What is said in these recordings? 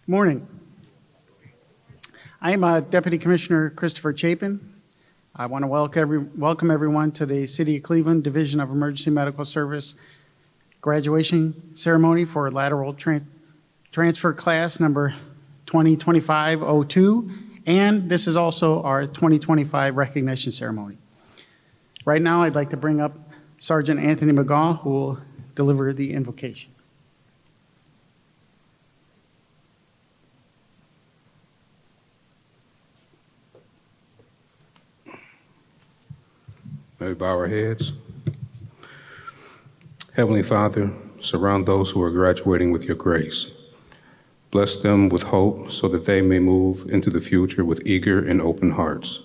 Morning. I am Deputy Commissioner Christopher Chapin. I want to welcome everyone to the City of Cleveland Division of Emergency Medical Service graduation ceremony for lateral transfer class number 2025-02, and this is also our 2025 recognition ceremony. Right now, I'd like to bring up Sergeant Anthony McGaw, who will deliver the invocation. May we bow our heads. Heavenly Father, surround those who are graduating with your grace. Bless them with hope so that they may move into the future with eager and open hearts.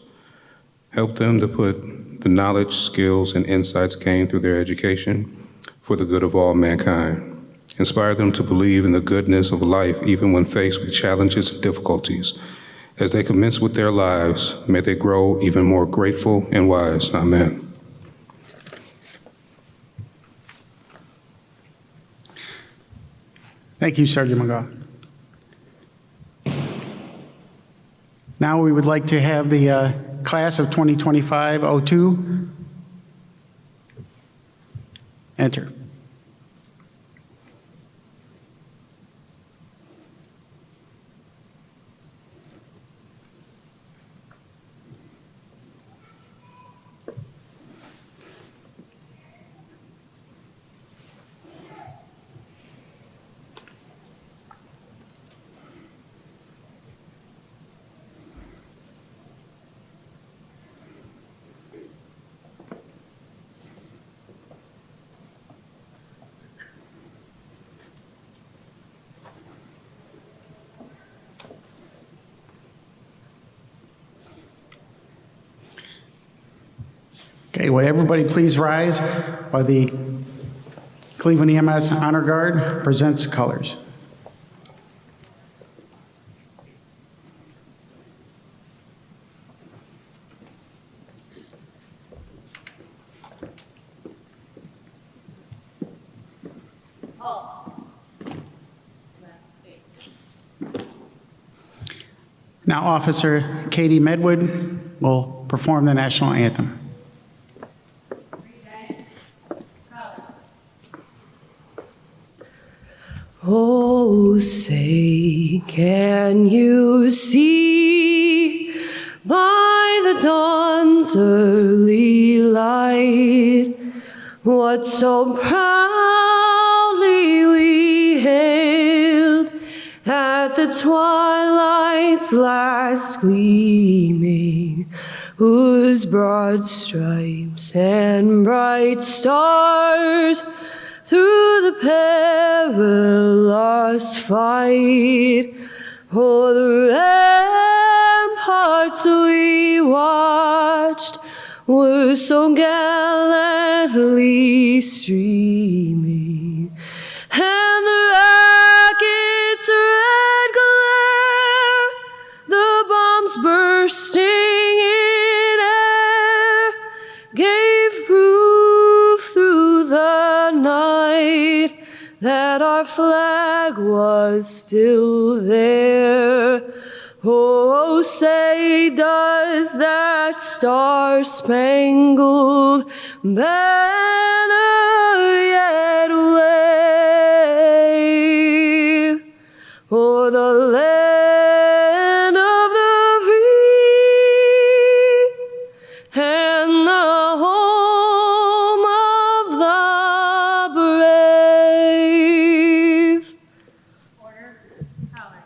Help them to put the knowledge, skills, and insights gained through their education for the good of all mankind. Inspire them to believe in the goodness of life even when faced with challenges and difficulties. As they commence with their lives, may they grow even more grateful and wise. Amen. Thank you, Sergeant McGaw. Now we would like to have the class of 2025-02 enter. Okay, would everybody please rise while the Cleveland EMS Honor Guard presents colors. Now Officer Katie Medwood will perform the national anthem. Oh, say, can you see by the dawn's early light what so proudly we hailed at the twilight's last gleaming, whose broad stripes and bright stars through the perilous fight, o'er the ramparts we watched were so gallantly streaming, and the rocket's red glare, the bombs bursting in air, gave proof through the night that our flag was still there. Oh, say, does that star-spangled banner yet wave o'er the land of the free and the home of the brave? Order, color.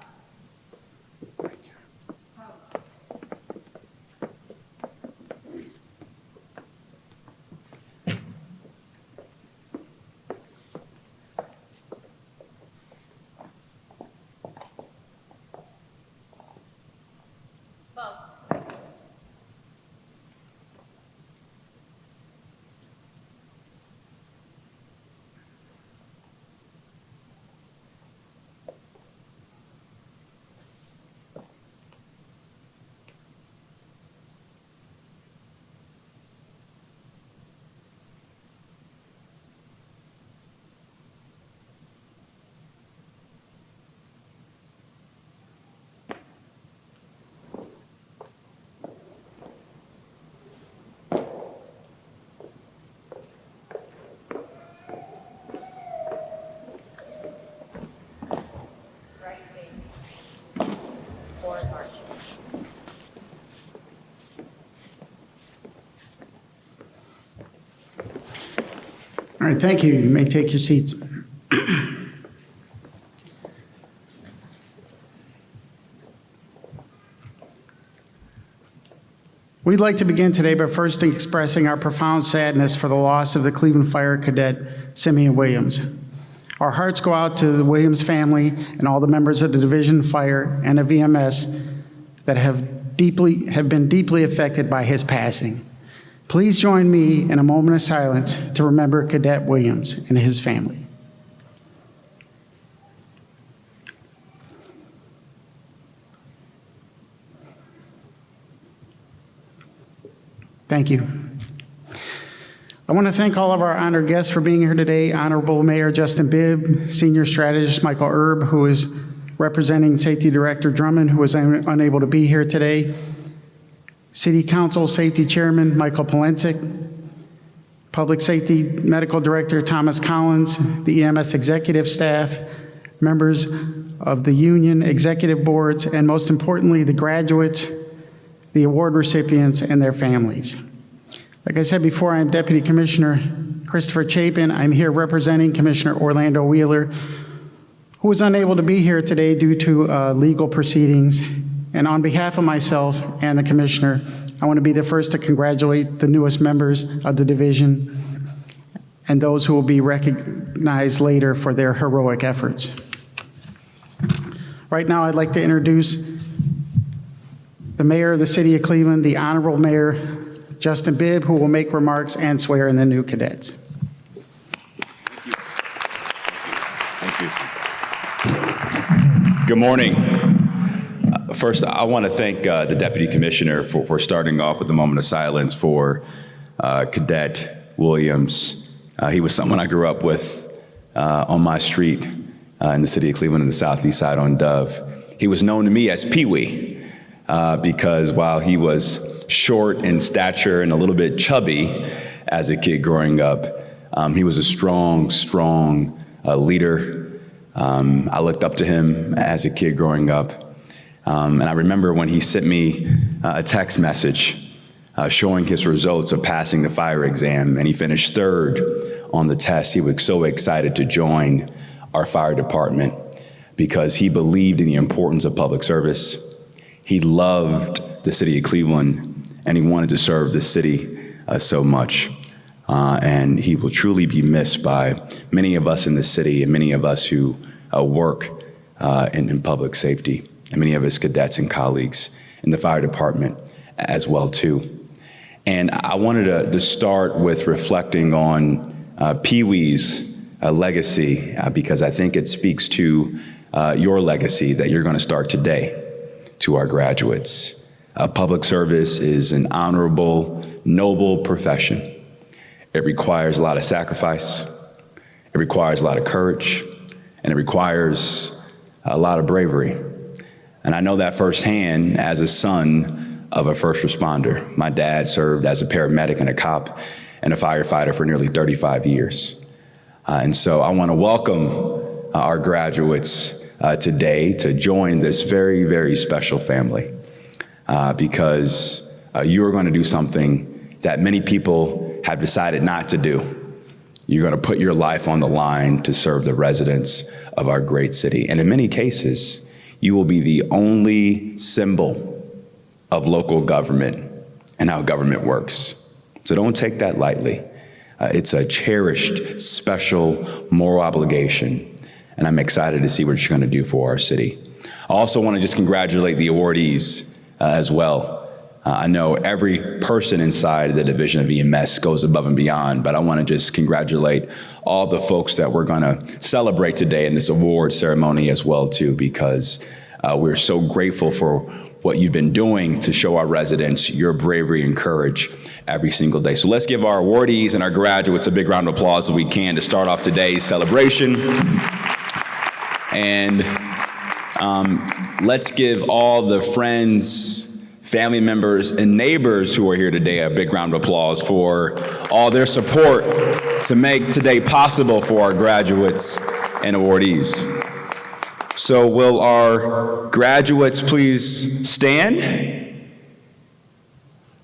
All right, thank you. You may take your seats. We'd like to begin today by first expressing our profound sadness for the loss of the Cleveland Fire Cadet Simeon Williams. Our hearts go out to the Williams family and all the members of the Division Fire and of EMS that have been deeply affected by his passing. Please join me in a moment of silence to remember Cadet Williams and his family. Thank you. I want to thank all of our honored guests for being here today. Honorable Mayor Justin Bibb, Senior Strategist Michael Erb, who is representing Safety Director Drummond, who was unable to be here today. City Council Safety Chairman Michael Polensik, Public Safety Medical Director Thomas Collins, the EMS executive staff, members of the union executive boards, and most importantly, the graduates, the award recipients, and their families. Like I said before, I'm Deputy Commissioner Christopher Chapin. I'm here representing Commissioner Orlando Wheeler, who was unable to be here today due to legal proceedings. And on behalf of myself and the Commissioner, I want to be the first to congratulate the newest members of the division and those who will be recognized later for their heroic efforts. Right now, I'd like to introduce the Mayor of the City of Cleveland, the Honorable Mayor Justin Bibb, who will make remarks and swear in the new cadets. Thank you. Good morning. First, I want to thank the Deputy Commissioner for starting off with a moment of silence for Cadet Williams. He was someone I grew up with on my street in the city of Cleveland in the southeast side on Dove. He was known to me as Pee-wee because while he was short in stature and a little bit chubby as a kid growing up, he was a strong leader. I looked up to him as a kid growing up. And I remember when he sent me a text message showing his results of passing the fire exam, and he finished third on the test. He was so excited to join our fire department because he believed in the importance of public service. He loved the city of Cleveland, and he wanted to serve the city so much. And he will truly be missed by many of us in the city and many of us who work in public safety, and many of his cadets and colleagues in the fire department as well too. And I wanted to start with reflecting on Pee-wee's legacy because I think it speaks to your legacy that you're going to start today to our graduates. Public service is an honorable, noble profession. It requires a lot of sacrifice, it requires a lot of courage, and it requires a lot of bravery. And I know that firsthand as a son of a first responder. My dad served as a paramedic and a cop and a firefighter for nearly 35 years. And so I want to welcome our graduates today to join this very, very special family because you are going to do something that many people have decided not to do. You're going to put your life on the line to serve the residents of our great city. And in many cases, you will be the only symbol of local government and how government works. So don't take that lightly. It's a cherished, special moral obligation, and I'm excited to see what you're going to do for our city. I also want to just congratulate the awardees as well. I know every person inside the division of EMS goes above and beyond, but I want to just congratulate all the folks that we're going to celebrate today in this award ceremony as well too, because we're so grateful for what you've been doing to show our residents your bravery and courage every single day. So let's give our awardees and our graduates a big round of applause if we can to start off today's celebration. And let's give all the friends, family members, and neighbors who are here today a big round of applause for all their support to make today possible for our graduates and awardees. So will our graduates please stand?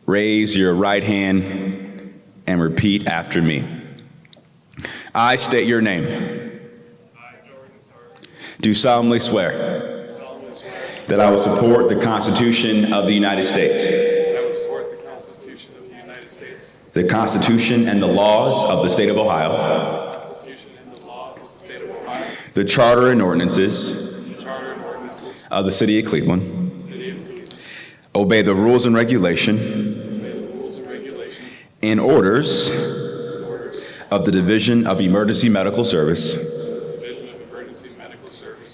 Raise your right hand and repeat after me. I state your name. Do solemnly swear that I will support the Constitution of the United States, the Constitution and the laws of the state of Ohio, the Charter and ordinances of the city of Cleveland, obey the rules and regulation and orders of the Division of Emergency Medical Service,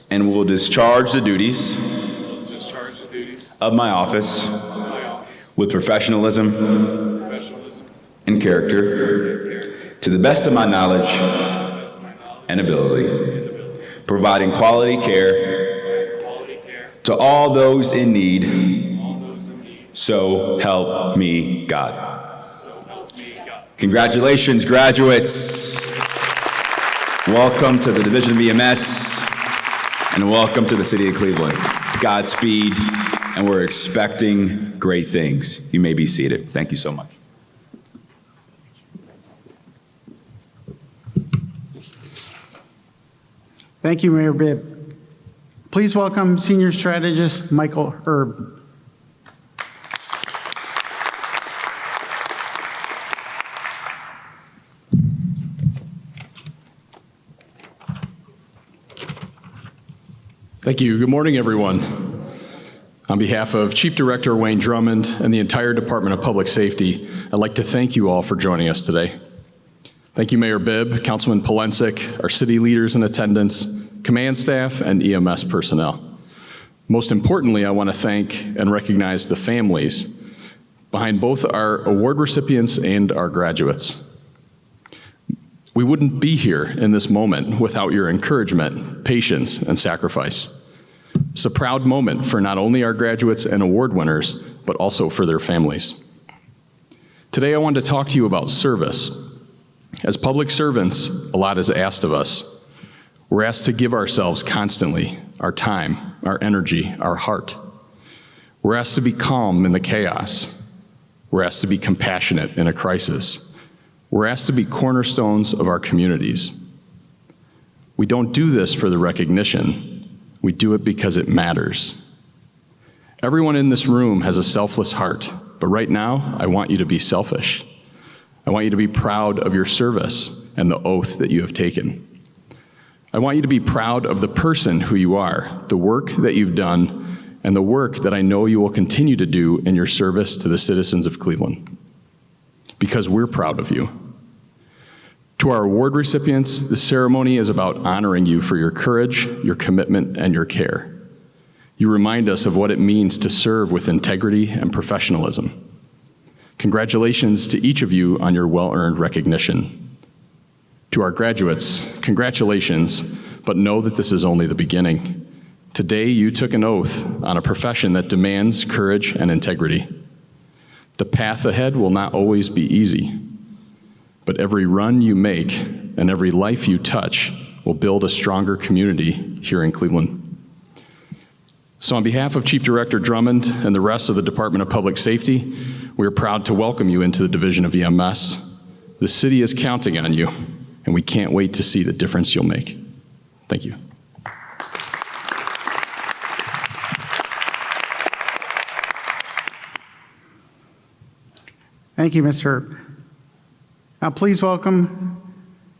and will discharge the duties of my office with professionalism and character, to the best of my knowledge and ability, providing quality care to all those in need. So help me God. Congratulations, graduates. Welcome to the Division of EMS, and welcome to the City of Cleveland. Godspeed, and we're expecting great things. You may be seated. Thank you so much. Thank you, Mayor Bibb. Please welcome Senior Strategist Michael Erb. Thank you. Good morning, everyone. On behalf of Chief Director Wayne Drummond and the entire Department of Public Safety, I'd like to thank you all for joining us today. Thank you, Mayor Bibb, Councilman Polensek, our city leaders in attendance, command staff, and EMS personnel. Most importantly, I want to thank and recognize the families behind both our award recipients and our graduates. We wouldn't be here in this moment without your encouragement, patience, and sacrifice. It's a proud moment for not only our graduates and award winners, but also for their families. Today, I want to talk to you about service. As public servants, a lot is asked of us. We're asked to give ourselves constantly, our time, our energy, our heart. We're asked to be calm in the chaos. We're asked to be compassionate in a crisis. We're asked to be cornerstones of our communities. We don't do this for the recognition. We do it because it matters. Everyone in this room has a selfless heart, but right now, I want you to be selfish. I want you to be proud of your service and the oath that you have taken. I want you to be proud of the person who you are, the work that you've done, and the work that I know you will continue to do in your service to the citizens of Cleveland. Because we're proud of you. To our award recipients, the ceremony is about honoring you for your courage, your commitment, and your care. You remind us of what it means to serve with integrity and professionalism. Congratulations to each of you on your well-earned recognition. To our graduates, congratulations, but know that this is only the beginning. Today, you took an oath on a profession that demands courage and integrity. The path ahead will not always be easy, but every run you make and every life you touch will build a stronger community here in Cleveland. So on behalf of Chief Director Drummond and the rest of the Department of Public Safety, we are proud to welcome you into the Division of EMS. The city is counting on you, and we can't wait to see the difference you'll make. Thank you. Thank you, Mr. Erb. Now please welcome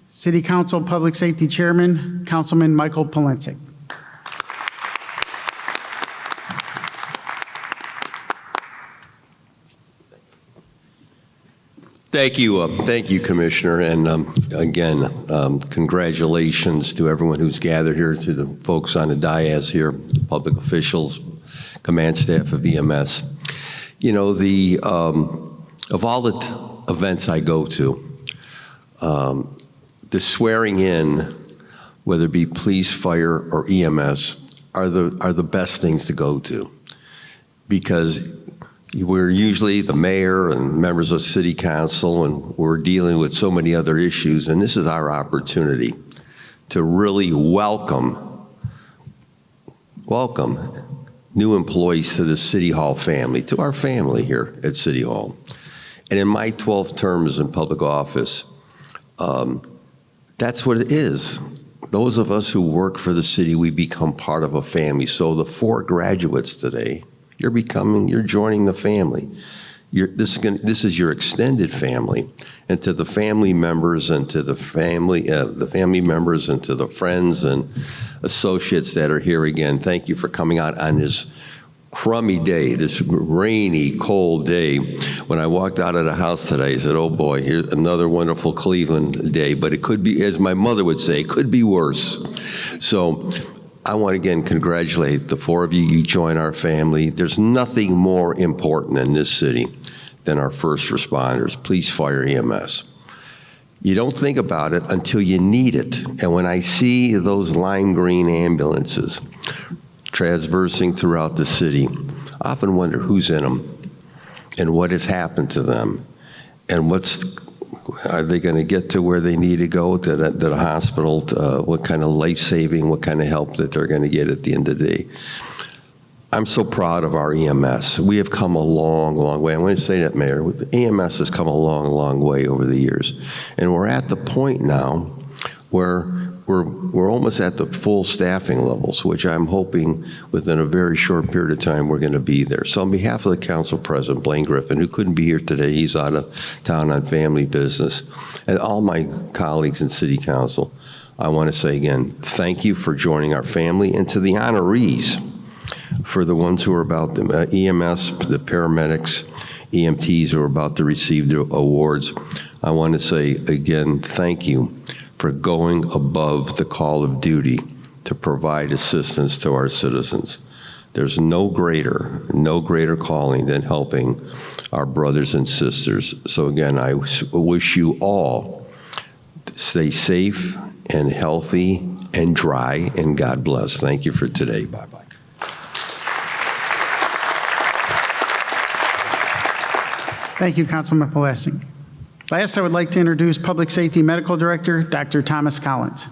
City Council Public Safety Chairman, Councilman Michael Polensek. Thank you, Commissioner, and again, congratulations to everyone who's gathered here, to the folks on the dais here, public officials, command staff of EMS. You know, of all the events I go to, the swearing in, whether it be police, fire, or EMS, are the best things to go to, because we're usually the mayor and members of city council, and we're dealing with so many other issues, and this is our opportunity to really welcome new employees to the City Hall family, to our family here at City Hall. And in my 12 terms in public office, That's what it is. Those of us who work for the city, we become part of a family. So the 4 graduates today, you're joining the family. This is your extended family. And to the family members and to the family members and to the friends and associates that are here again, thank you for coming out on this crummy day, this rainy, cold day. When I walked out of the house today, I said, oh boy, here's another wonderful Cleveland day, but it could be, as my mother would say, it could be worse. So I want to again congratulate the 4 of you. You join our family. There's nothing more important in this city than our first responders, police, fire, EMS. You don't think about it until you need it. And when I see those lime green ambulances traversing throughout the city, I often wonder who's in them and what has happened to them and are they going to get to where they need to go, to the hospital, what kind of life-saving, what kind of help that they're going to get at the end of the day. I'm so proud of our EMS. We have come a long, long way. I want to say that, Mayor. EMS has come a long, long way over the years. And we're at the point now where we're almost at the full staffing levels, which I'm hoping within a very short period of time we're going to be there. So on behalf of the Council President, Blaine Griffin, who couldn't be here today, he's out of town on family business, and all my colleagues in City Council, I want to say again, thank you for joining our family, and to the honorees, for the ones who are about the EMS, the paramedics, EMTs who are about to receive the awards, I want to say again, thank you for going above the call of duty to provide assistance to our citizens. There's no greater calling than helping our brothers and sisters. So again, I wish you all to stay safe and healthy and dry, and God bless. Thank you for today. Bye-bye. Thank you, Councilman Pulaski. Last, I would like to introduce Public Safety Medical Director, Dr. Thomas Collins.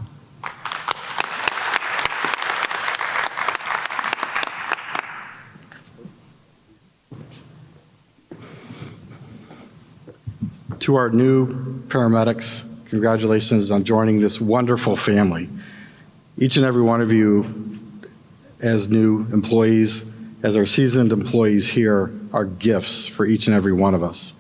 To our new paramedics, congratulations on joining this wonderful family. Each and every one of you, as new employees, as our seasoned employees here, are gifts for each and every one of us.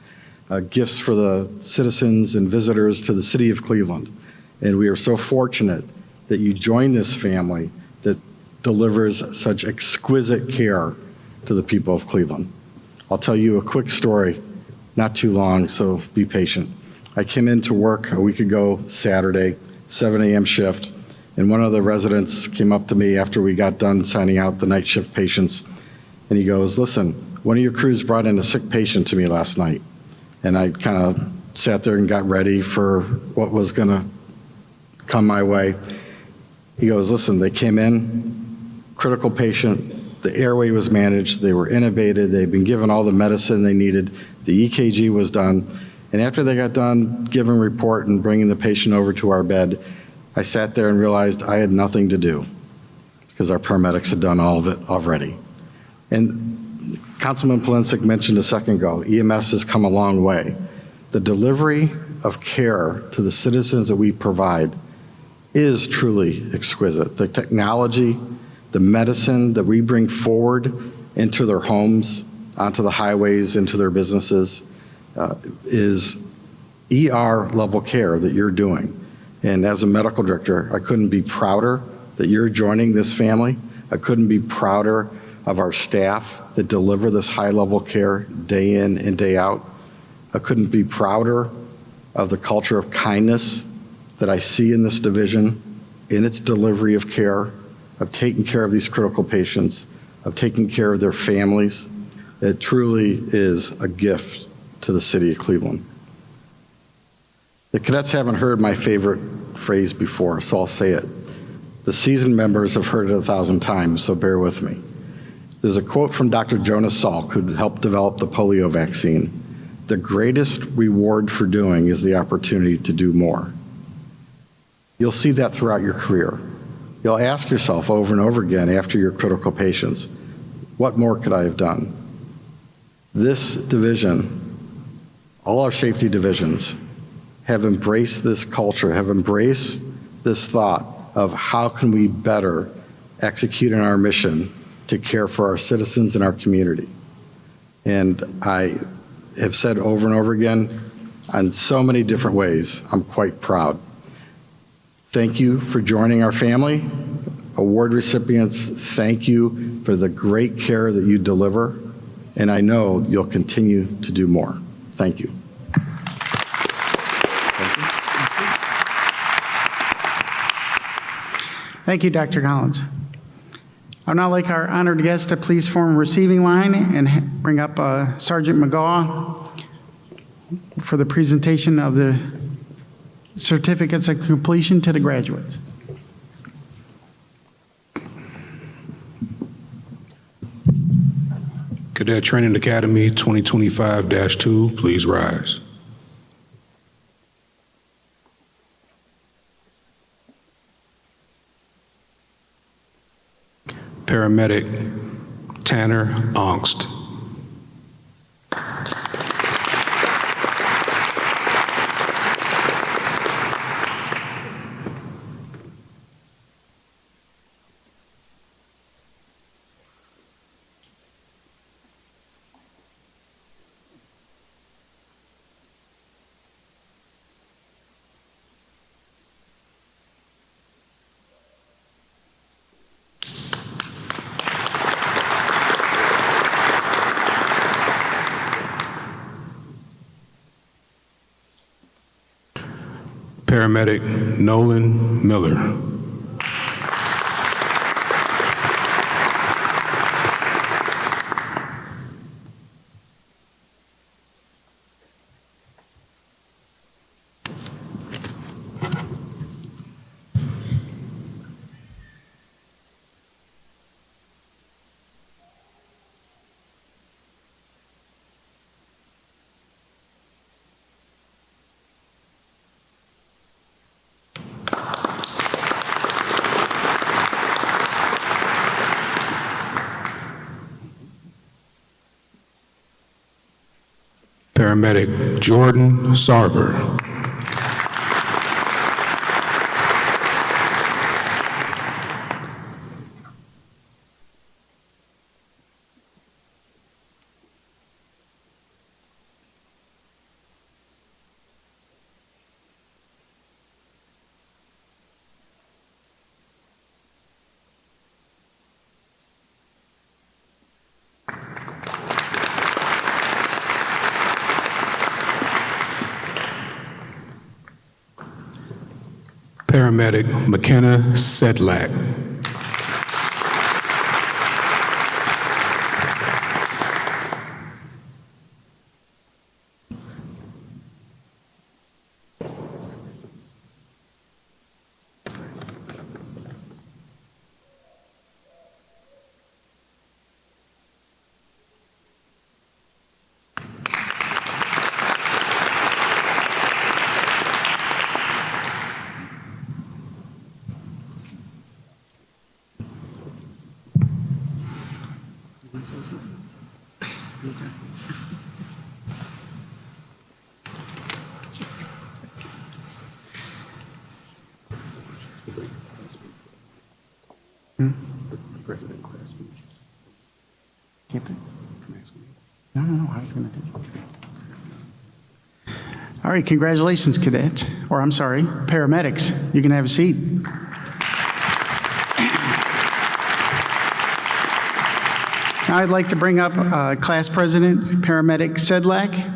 Gifts for the citizens and visitors to the city of Cleveland. And we are so fortunate that you join this family that delivers such exquisite care to the people of Cleveland. I'll tell you a quick story, not too long, so be patient. I came into work a week ago, Saturday, 7 a.m. shift, and one of the residents came up to me after we got done signing out the night shift patients, and he goes, listen, one of your crews brought in a sick patient to me last night. And I kind of sat there and got ready for what was going to come my way. He goes, listen, they came in, critical patient, the airway was managed, they were intubated, they'd been given all the medicine they needed, the EKG was done, and after they got done giving report and bringing the patient over to our bed, I sat there and realized I had nothing to do because our paramedics had done all of it already. And Councilman Polensek mentioned a second ago, EMS has come a long way. The delivery of care to the citizens that we provide is truly exquisite. The technology, the medicine that we bring forward into their homes, onto the highways, into their businesses, is ER level care that you're doing. And as a medical director, I couldn't be prouder that you're joining this family. I couldn't be prouder of our staff that deliver this high-level care day in and day out. I couldn't be prouder of the culture of kindness that I see in this division, in its delivery of care, of taking care of these critical patients, of taking care of their families. It truly is a gift to the city of Cleveland. The cadets haven't heard my favorite phrase before, so I'll say it. The seasoned members have heard it 1,000 times, so bear with me. There's a quote from Dr. Jonas Salk, who helped develop the polio vaccine. The greatest reward for doing is the opportunity to do more. You'll see that throughout your career. You'll ask yourself over and over again after your critical patients, what more could I have done? This division, all our safety divisions, have embraced this culture, have embraced this thought of how can we better execute on our mission to care for our citizens and our community. And I have said over and over again, in so many different ways, I'm quite proud. Thank you for joining our family. Award recipients, thank you for the great care that you deliver, and I know you'll continue to do more. Thank you. Thank you, Dr. Collins. I'd now like our honored guest to please form a receiving line and bring up Sergeant McGaw for the presentation of the certificates of completion to the graduates. Cadet Training Academy 2025-2, please rise. Paramedic Tanner Ongst. Paramedic Nolan Miller. Paramedic Jordan Sarver. Paramedic McKenna Sedlak. Keep it? No, I was going to do it. All right, congratulations, cadets. Or I'm sorry, paramedics. You can have a seat. Now I'd like to bring up Class President, Paramedic Sedlak.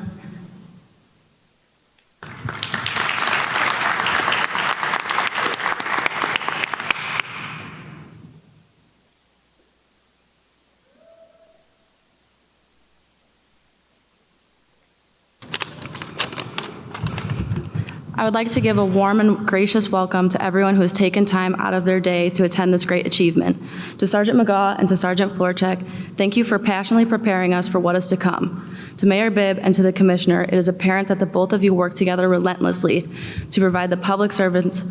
I would like to give a warm and gracious welcome to everyone who has taken time out of their day to attend this great achievement. To Sergeant McGaw and to Sergeant Florchek, thank you for passionately preparing us for what is to come. To Mayor Bibb and to the Commissioner, it is apparent that the both of you work together relentlessly to provide the public servants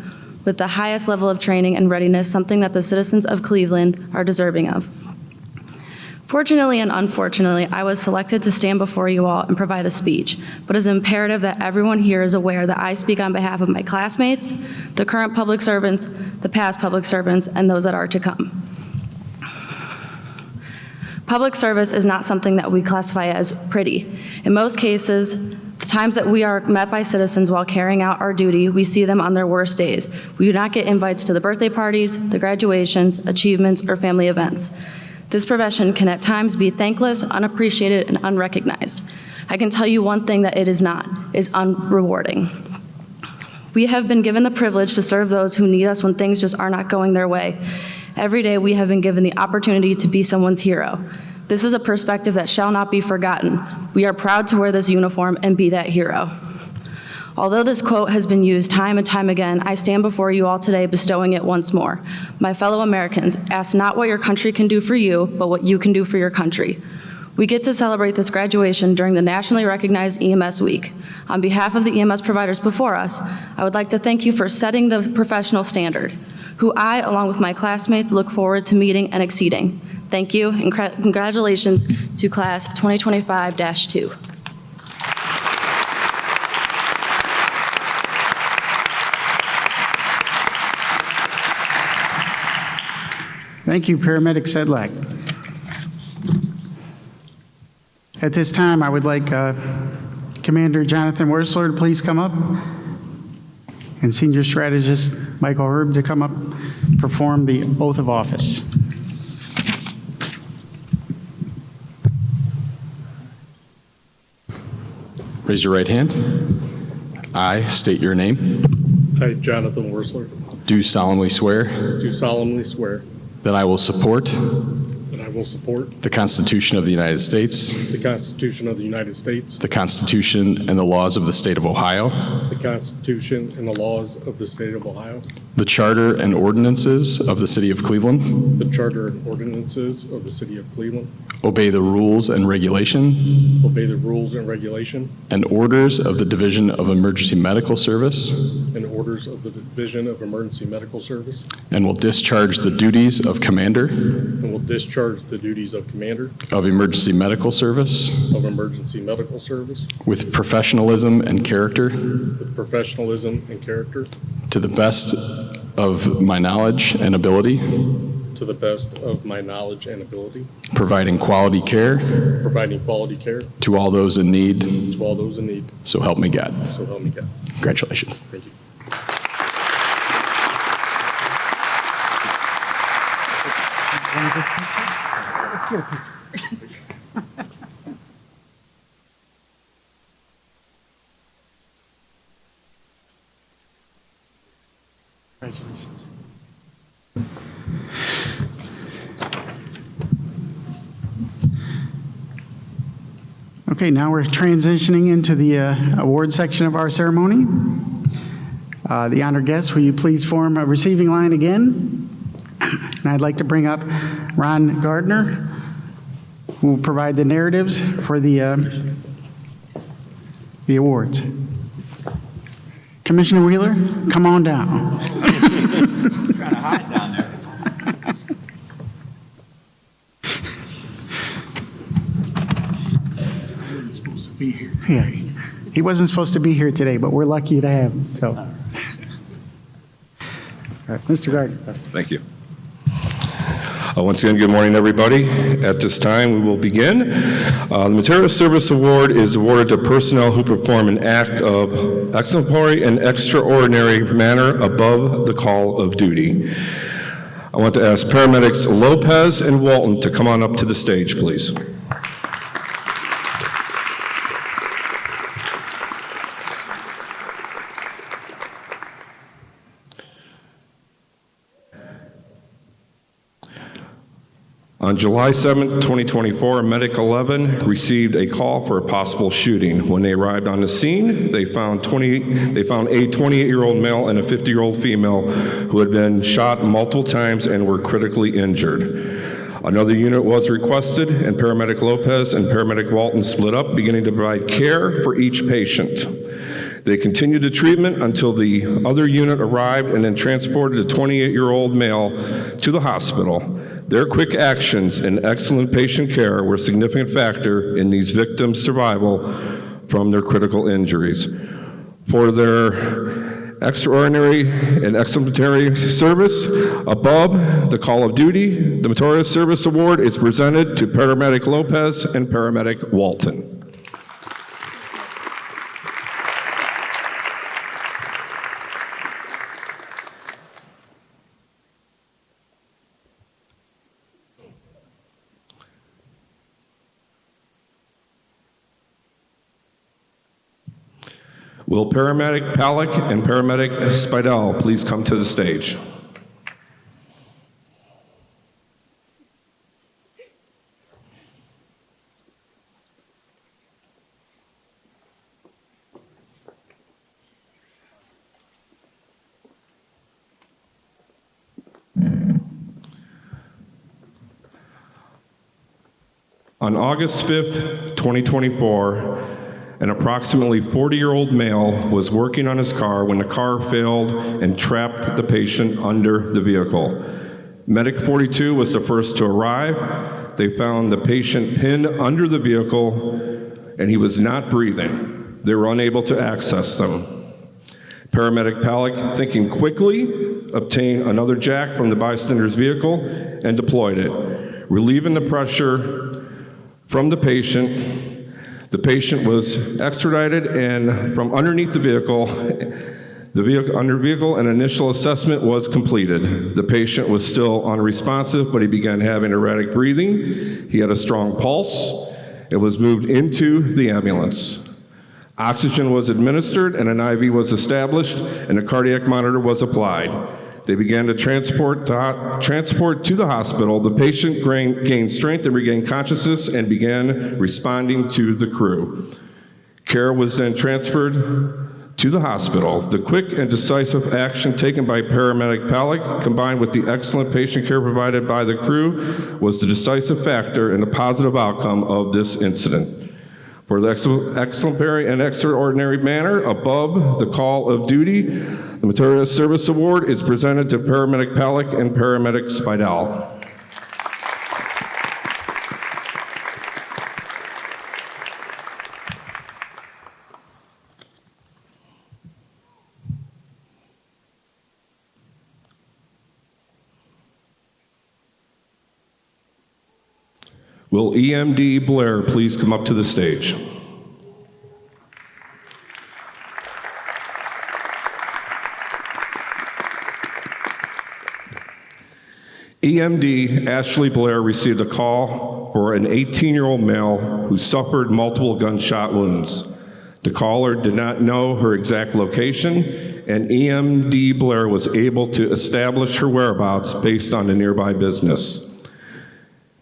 with the highest level of training and readiness, something that the citizens of Cleveland are deserving of. Fortunately and unfortunately, I was selected to stand before you all and provide a speech, but it's imperative that everyone here is aware that I speak on behalf of my classmates, the current public servants, the past public servants, and those that are to come. Public service is not something that we classify as pretty. In most cases, the times that we are met by citizens while carrying out our duty, we see them on their worst days. We do not get invites to the birthday parties, the graduations, achievements, or family events. This profession can at times be thankless, unappreciated, and unrecognized. I can tell you one thing that it is not, is unrewarding. We have been given the privilege to serve those who need us when things just are not going their way. Every day we have been given the opportunity to be someone's hero. This is a perspective that shall not be forgotten. We are proud to wear this uniform and be that hero. Although this quote has been used time and time again, I stand before you all today bestowing it once more. My fellow Americans, ask not what your country can do for you, but what you can do for your country. We get to celebrate this graduation during the nationally recognized EMS week. On behalf of the EMS providers before us, I would like to thank you for setting the professional standard, who I, along with my classmates, look forward to meeting and exceeding. Thank you, and congratulations to class 2025-2. Thank you, Paramedic Sedlak. At this time, I would like Commander Jonathan Wursler to please come up, and Senior Strategist Michael Herb to come up, perform the oath of office. Raise your right hand. I state your name. I, Jonathan Wursler, Do solemnly swear do solemnly swear that I will support that I will support the Constitution of the United States, the Constitution of the United States, the Constitution and the laws of the State of Ohio, the Constitution and the laws of the State of Ohio, the Charter and ordinances of the City of Cleveland, the Charter and ordinances of the City of Cleveland, obey the rules and regulation obey the rules and regulation and orders of the Division of Emergency Medical Service, and orders of the Division of Emergency Medical Service, and will discharge the duties of Commander and will discharge the duties of Commander of Emergency Medical Service of Emergency Medical Service with professionalism and character with professionalism and character to the best of my knowledge and ability, to the best of my knowledge and ability, providing quality care providing quality care to all those in need. to all those in need. So help me God. So help me God. Congratulations. Thank you. Let's get a picture. Congratulations. Okay, now we're transitioning into the award section of our ceremony. The honored guests, will you please form a receiving line again? And I'd like to bring up Ron Gardner, who will provide the narratives for the awards. Commissioner Wheeler, come on down. Trying to hide down there. Be here. Yeah, he wasn't supposed to be here today, but we're lucky to have him, so. All right, Mr. Gardner. Thank you. Once again, good morning, everybody. At this time, we will begin. The Material Service Award is awarded to personnel who perform an act of exemplary and extraordinary manner above the call of duty. I want to ask paramedics Lopez and Walton to come on up to the stage, please. On July 7, 2024, Medic 11 received a call for a possible shooting. When they arrived on the scene, they found a 28-year-old male and a 50-year-old female who had been shot multiple times and were critically injured. Another unit was requested, and Paramedic Lopez and Paramedic Walton split up, beginning to provide care for each patient. They continued the treatment until the other unit arrived and then transported the 28-year-old male to the hospital. Their quick actions and excellent patient care were a significant factor in these victims' survival from their critical injuries. For their extraordinary and exemplary service above the call of duty, the Meritorious Service Award is presented to Paramedic Lopez and Paramedic Walton. Will Paramedic Palick and Paramedic Spidell please come to the stage? On August 5th, 2024, an approximately 40-year-old male was working on his car when the car failed and trapped the patient under the vehicle. Medic 42 was the first to arrive. They found the patient pinned under the vehicle and he was not breathing. They were unable to access them. Paramedic Palick, thinking quickly, obtained another jack from the bystander's vehicle and deployed it. Relieving the pressure from the patient was extradited and from underneath the vehicle, and initial assessment was completed. The patient was still unresponsive, but he began having erratic breathing. He had a strong pulse. It was moved into the ambulance. Oxygen was administered and an IV was established and a cardiac monitor was applied. They began to transport to the hospital. The patient gained strength and regained consciousness and began responding to the crew. Care was then transferred to the hospital. The quick and decisive action taken by Paramedic Palick, combined with the excellent patient care provided by the crew, was the decisive factor in the positive outcome of this incident. For the exemplary and extraordinary manner above the call of duty, the Meritorious Service Award is presented to Paramedic Palick and Paramedic Spidell. Will EMD Blair please come up to the stage? EMD Ashley Blair received a call for an 18-year-old male who suffered multiple gunshot wounds. The caller did not know her exact location, and EMD Blair was able to establish her whereabouts based on the nearby business.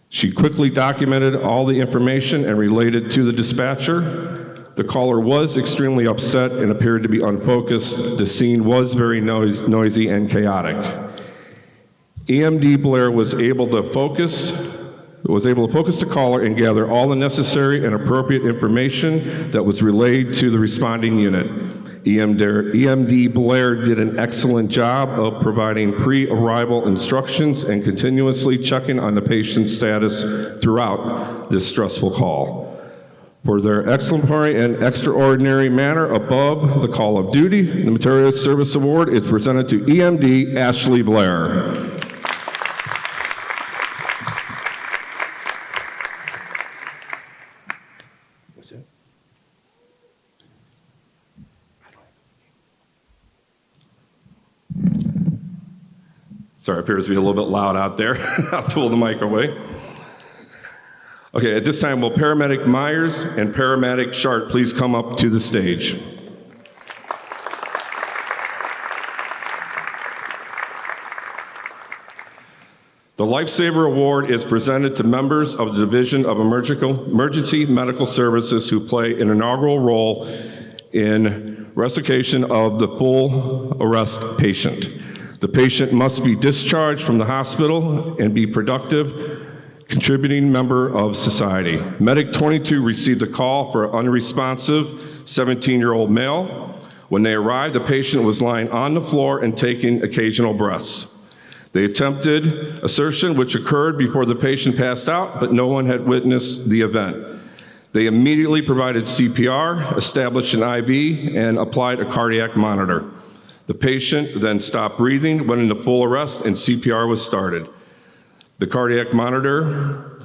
She quickly documented all the information and related to the dispatcher. The caller was extremely upset and appeared to be unfocused. The scene was very noisy and chaotic. EMD Blair was able to focus the caller and gather all the necessary and appropriate information that was relayed to the responding unit. EMD Blair did an excellent job of providing pre-arrival instructions and continuously checking on the patient's status throughout this stressful call. For their exemplary and extraordinary manner above the call of duty, the Meritorious Service Award is presented to EMD Ashley Blair. Sorry, it appears to be a little bit loud out there. I'll tool the mic away. Okay, at this time, will Paramedic Myers and Paramedic Sharp please come up to the stage? The Lifesaver Award is presented to members of the Division of Emergency Medical Services who play an inaugural role in resuscitation of the full arrest patient. The patient must be discharged from the hospital and be productive, contributing member of society. Medic 22 received a call for an unresponsive 17-year-old male. When they arrived, the patient was lying on the floor and taking occasional breaths. They attempted assertion, which occurred before the patient passed out, but no one had witnessed the event. They immediately provided CPR, established an IV, and applied a cardiac monitor. The patient then stopped breathing, went into full arrest, and CPR was started. The cardiac monitor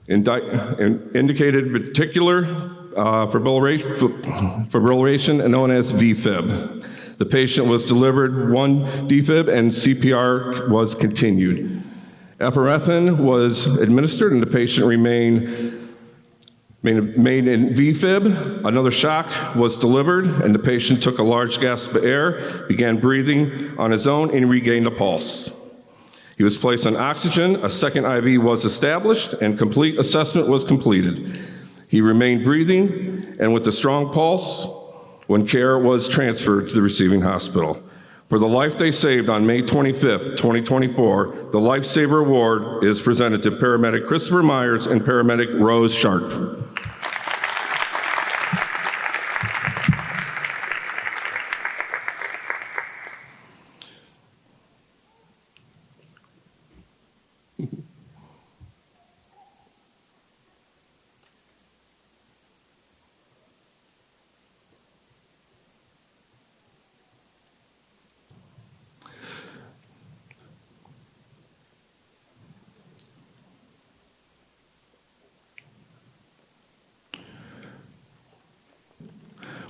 indicated particular fibrillation, known as VFib. The patient was delivered one defib and CPR was continued. Epinephrine was administered and the patient remained in VFib. Another shock was delivered and the patient took a large gasp of air, began breathing on his own, and regained a pulse. He was placed on oxygen, a second IV was established, and complete assessment was completed. He remained breathing and with a strong pulse when care was transferred to the receiving hospital. For the life they saved on May 25th, 2024, the Lifesaver Award is presented to paramedic Christopher Myers and paramedic Rose Sharp.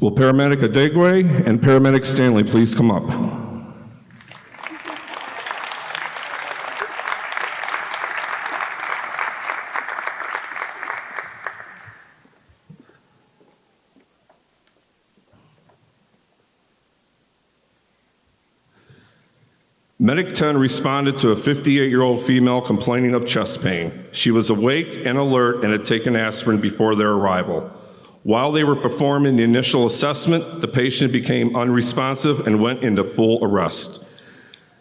Will paramedic Adegwe and paramedic Stanley please come up? Medic 10 responded to a 58-year-old female complaining of chest pain. She was awake and alert and had taken aspirin before their arrival. While they were performing the initial assessment, the patient became unresponsive and went into full arrest.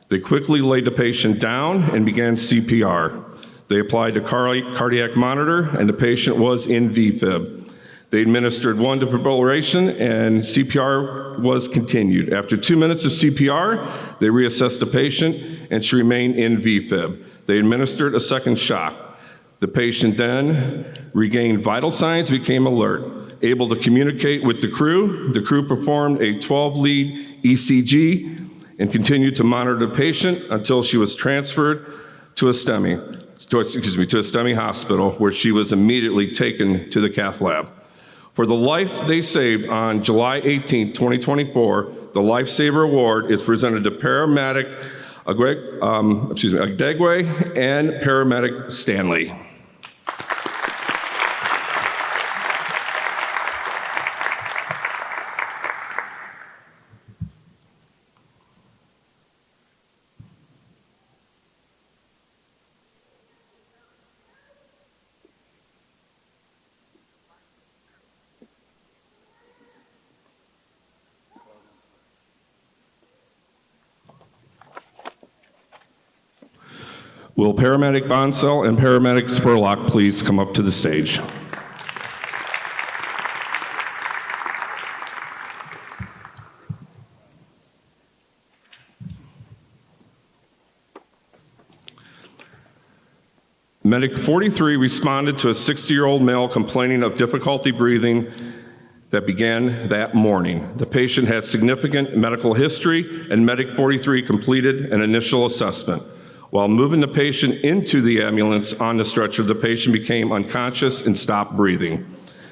They quickly laid the patient down and began CPR. They applied the cardiac monitor and the patient was in VFib. They administered one defibrillation and CPR was continued. After 2 minutes of CPR, they reassessed the patient and she remained in VFib. They administered a second shock. The patient then regained vital signs, became alert, able to communicate with the crew. The crew performed a 12-lead ECG and continued to monitor the patient until she was transferred to a STEMI hospital, where she was immediately taken to the cath lab. For the life they saved on July 18, 2024, the Lifesaver Award is presented to paramedic Adegwe and paramedic Stanley. Will paramedic Bonsell and paramedic Spurlock please come up to the stage? Medic 43 responded to a 60-year-old male complaining of difficulty breathing that began that morning. The patient had significant medical history, and Medic 43 completed an initial assessment. While moving the patient into the ambulance on the stretcher, the patient became unconscious and stopped breathing.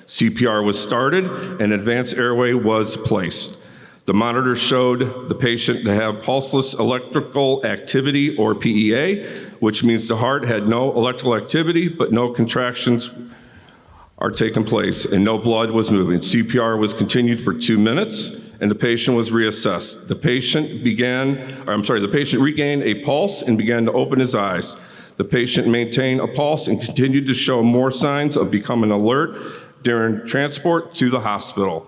CPR was started and advanced airway was placed. The monitor showed the patient to have pulseless electrical activity, or PEA, which means the heart had no electrical activity, but no contractions are taking place and no blood was moving. CPR was continued for 2 minutes and the patient was reassessed. The patient regained a pulse and began to open his eyes. The patient maintained a pulse and continued to show more signs of becoming alert during transport to the hospital.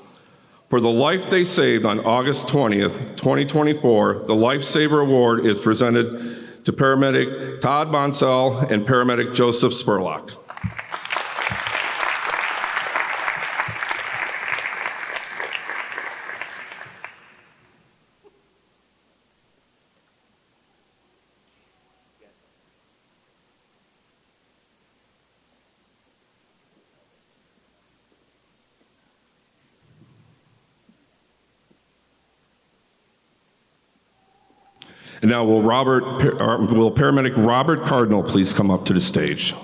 For the life they saved on August 20th, 2024, the Lifesaver Award is presented to paramedic Todd Bonsell and paramedic Joseph Spurlock. And now will paramedic Robert Cardinal please come up to the stage?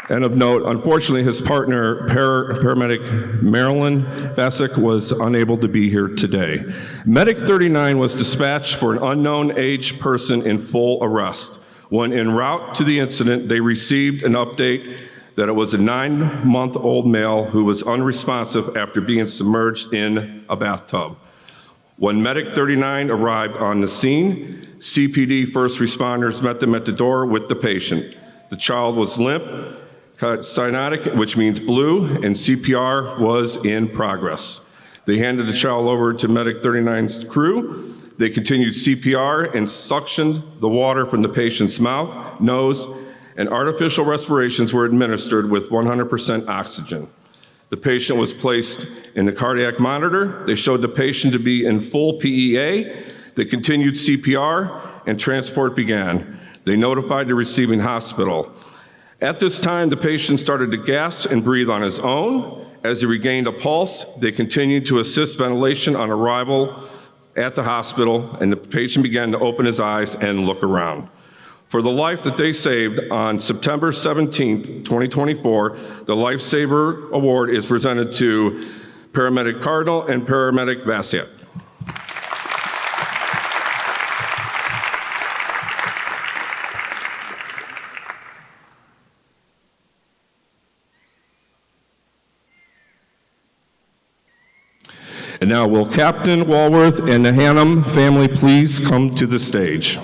And of note, unfortunately, his partner, paramedic Marilyn Bassick, was unable to be here today. Medic 39 was dispatched for an unknown age person in full arrest. When en route to the incident, they received an update that it was a 9-month-old male who was unresponsive after being submerged in a bathtub. When Medic 39 arrived on the scene, CPD first responders met them at the door with the patient. The child was limp, cyanotic, which means blue, and CPR was in progress. They handed the child over to Medic 39's crew. They continued CPR and suctioned the water from the patient's mouth, nose, and artificial respirations were administered with 100% oxygen. The patient was placed in the cardiac monitor. They showed the patient to be in full PEA. They continued CPR and transport began. They notified the receiving hospital. At this time, the patient started to gasp and breathe on his own. As he regained a pulse, they continued to assist ventilation on arrival at the hospital, and the patient began to open his eyes and look around. For the life that they saved, on September 17th, 2024, the Lifesaver Award is presented to Paramedic Cardinal and Paramedic Bassiat. And now will Captain Walworth and the Hannum family please come to the stage?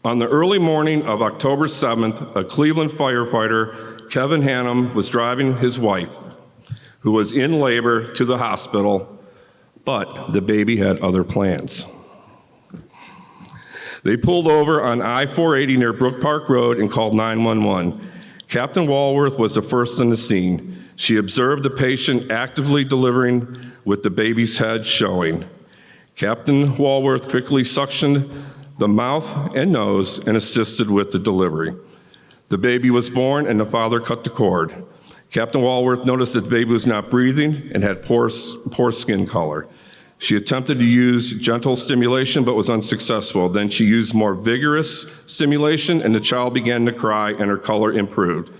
On the early morning of October 7th, a Cleveland firefighter, Kevin Hannum, was driving his wife, who was in labor, to the hospital, but the baby had other plans. They pulled over on I-480 near Brook Park Road and called 911. Captain Walworth was the first on the scene. She observed the patient actively delivering with the baby's head showing. Captain Walworth quickly suctioned the mouth and nose and assisted with the delivery. The baby was born and the father cut the cord. Captain Walworth noticed that the baby was not breathing and had poor skin color. She attempted to use gentle stimulation but was unsuccessful. Then she used more vigorous stimulation and the child began to cry and her color improved.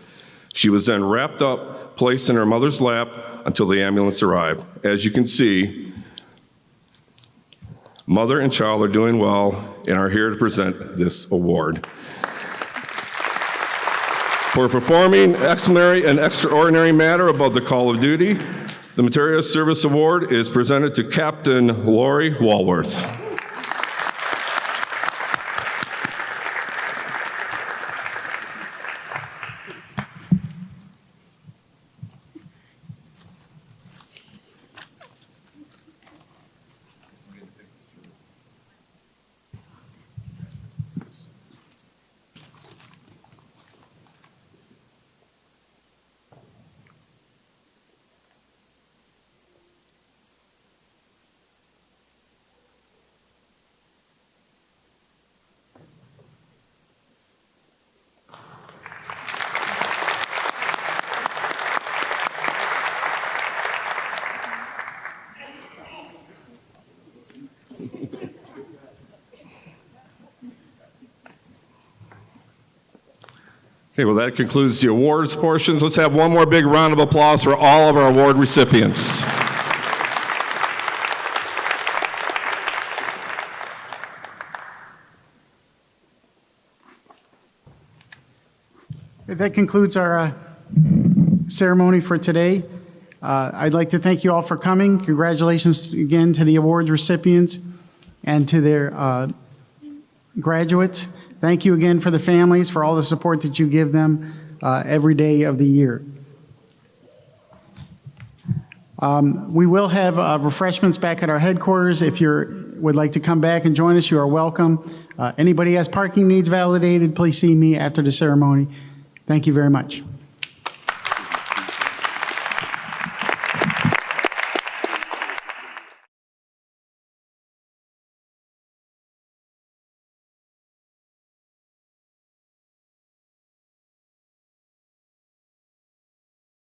She was then wrapped up, placed in her mother's lap until the ambulance arrived. As you can see, mother and child are doing well and are here to present this award. For performing exemplary and extraordinary matter above the call of duty, the Material Service Award is presented to Captain Lori Walworth. Okay, well, that concludes the awards portions. Let's have one more big round of applause for all of our award recipients. That concludes our ceremony for today. I'd like to thank you all for coming. Congratulations again to the awards recipients and to their graduates. Thank you again for the families, for all the support that you give them every day of the year. We will have refreshments back at our headquarters. If you would like to come back and join us, you are welcome. Anybody has parking needs validated, please see me after the ceremony. Thank you very much.